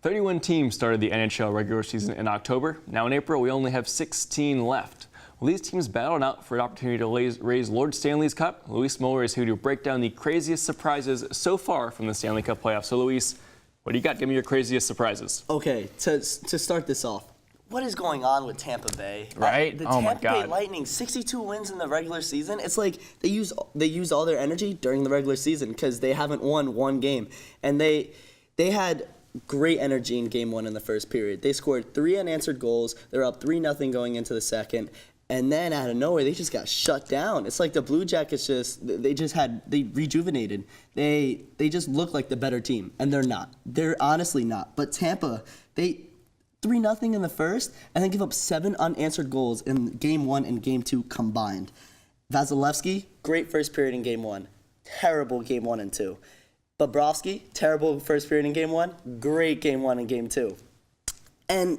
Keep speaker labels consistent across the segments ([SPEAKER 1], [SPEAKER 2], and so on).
[SPEAKER 1] 31 teams started the NHL regular season in October. Now in April, we only have 16 left. Well, these teams battled out for an opportunity to raise Lord Stanley's Cup. Luis Muller is here to break down the craziest surprises so far from the Stanley Cup playoffs. So, Luis, what do you got? Give me your craziest surprises.
[SPEAKER 2] Okay, to start this off, what is going on with Tampa Bay?
[SPEAKER 1] Right?
[SPEAKER 2] The
[SPEAKER 1] Oh my
[SPEAKER 2] Tampa Bay
[SPEAKER 1] God.
[SPEAKER 2] Lightning, 62 wins in the regular season. It's like they use all their energy during the regular season because they haven't won one game, and they had great energy in Game 1 in the first period. They scored 3 unanswered goals. They're up 3-0 going into the second. And then out of nowhere, they just got shut down. It's like the Blue Jackets they rejuvenated. They just look like the better team, and they're not. They're honestly not. But Tampa, they 3-0 in the first, and then give up 7 unanswered goals in Game 1 and Game 2 combined. Vasilevsky, great first period in Game 1. Terrible Game 1 and 2. Bobrovsky, terrible first period in Game 1. Great Game 1 and Game 2. And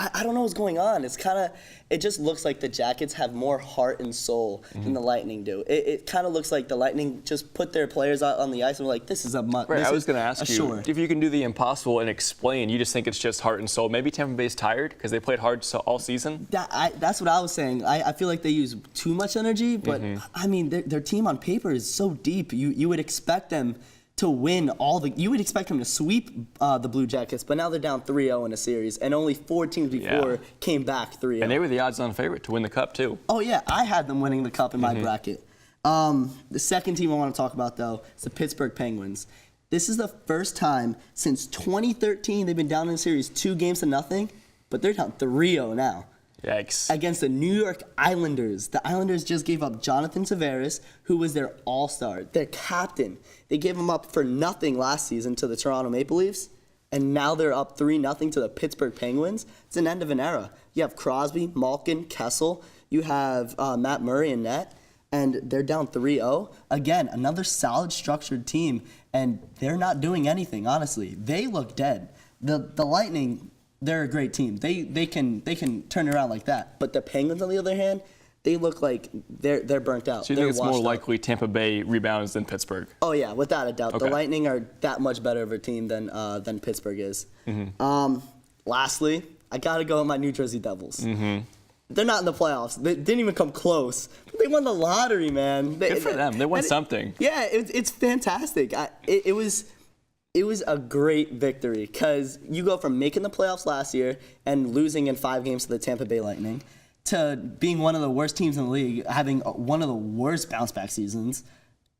[SPEAKER 2] I don't know what's going on. It just looks like the Jackets have more heart and soul than the Lightning do. It kind of looks like the Lightning just put their players out on the ice and were like, this is a must.
[SPEAKER 1] Right, I was going to ask you, if you can do the impossible and explain, you just think it's just heart and soul. Maybe Tampa Bay's tired because they played hard all season?
[SPEAKER 2] That's what I was saying. I feel like they use too much energy, but I mean, their team on paper is so deep. You would expect them to win you would expect them to sweep the Blue Jackets, but now they're down 3-0 in a series, and only 4 teams before came back 3-0.
[SPEAKER 1] And they were the odds-on favorite to win the Cup, too.
[SPEAKER 2] Oh, yeah, I had them winning the Cup in my bracket. The second team I want to talk about, though, is the Pittsburgh Penguins. This is the first time since 2013 they've been down in the series 2-0, but they're down 3-0 now.
[SPEAKER 1] Yikes.
[SPEAKER 2] Against the New York Islanders. The Islanders just gave up Jonathan Tavares, who was their all-star, their captain. They gave him up for nothing last season to the Toronto Maple Leafs, and now they're up 3-0 to the Pittsburgh Penguins. It's an end of an era. You have Crosby, Malkin, Kessel. You have Matt Murray in net, and they're down 3-0. Again, another solid, structured team, and they're not doing anything, honestly. They look dead. The Lightning, they're a great team. They can turn around like that. But the Penguins, on the other hand, they look like they're burnt out.
[SPEAKER 1] So you think it's more likely Tampa Bay rebounds than Pittsburgh?
[SPEAKER 2] Oh yeah, without a doubt.
[SPEAKER 1] Okay.
[SPEAKER 2] The Lightning are that much better of a team than Pittsburgh is. Lastly, I gotta go with my New Jersey Devils. They're not in the playoffs. They didn't even come close. They won the lottery, man.
[SPEAKER 1] Good for them. They won something.
[SPEAKER 2] Yeah, it's fantastic. It was a great victory because you go from making the playoffs last year and losing in 5 games to the Tampa Bay Lightning to being one of the worst teams in the league, having one of the worst bounce-back seasons,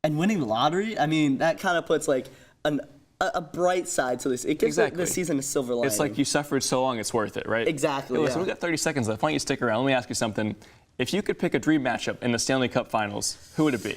[SPEAKER 2] and winning the lottery. I mean, that kind of puts like a bright side to this. It gives this season a silver lining.
[SPEAKER 1] It's like you suffered so long, it's worth it, right?
[SPEAKER 2] Exactly.
[SPEAKER 1] Hey, listen, we've got 30 seconds left. Why don't you stick around? Let me ask you something. If you could pick a dream matchup in the Stanley Cup Finals, who would it be?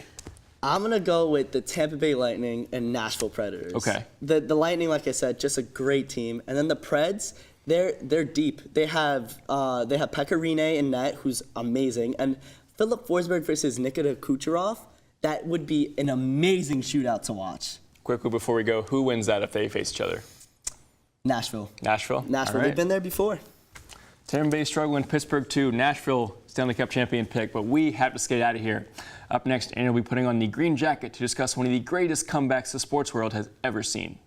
[SPEAKER 2] I'm going to go with the Tampa Bay Lightning and Nashville Predators.
[SPEAKER 1] Okay.
[SPEAKER 2] The Lightning, like I said, just a great team. And then the Preds, they're deep. They have Pekka Rinne in net, who's amazing. And Philip Forsberg versus Nikita Kucherov, that would be an amazing shootout to watch.
[SPEAKER 1] Quickly before we go, who wins that if they face each other?
[SPEAKER 2] Nashville.
[SPEAKER 1] Nashville?
[SPEAKER 2] Nashville.
[SPEAKER 1] All right.
[SPEAKER 2] They've been there before.
[SPEAKER 1] Tampa Bay struggling, Pittsburgh too. Nashville Stanley Cup champion pick, but we have to skate out of here. Up next, Anna will be putting on the green jacket to discuss one of the greatest comebacks the sports world has ever seen.